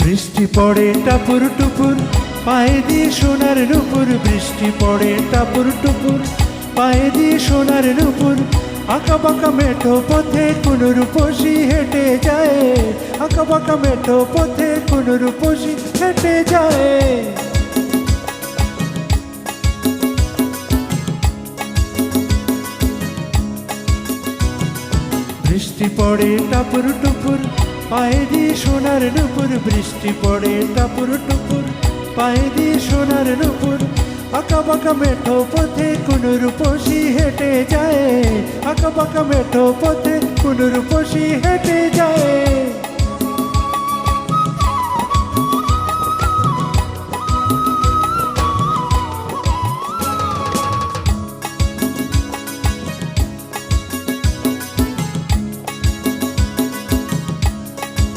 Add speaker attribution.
Speaker 1: বৃষ্টি পড়ে টাপুর টুপুর, পায়ে দিয়ে সোনার নুপুর। বৃষ্টি পড়ে টাপুর টুপুর, পায়ে দিয়ে সোনার নুপুর। আঁকা বাঁকা মেঠো পথে কোন রূপসী হেঁটে যায়, আঁকা বাঁকা মেঠো পথে কোন রূপসী হেঁটে যায়। বৃষ্টি পড়ে টাপুর টুপুর, পায়ে দিয়ে সোনার নুপুর। বৃষ্টি পড়ে টাপুর টুপুর, পায়ে দিয়ে সোনার নুপুর। আঁকা বাঁকা মেঠো পথে কোন রূপসী হেঁটে যায়, আঁকা বাঁকা মেঠো পথে কোন রূপসী হেঁটে যায়।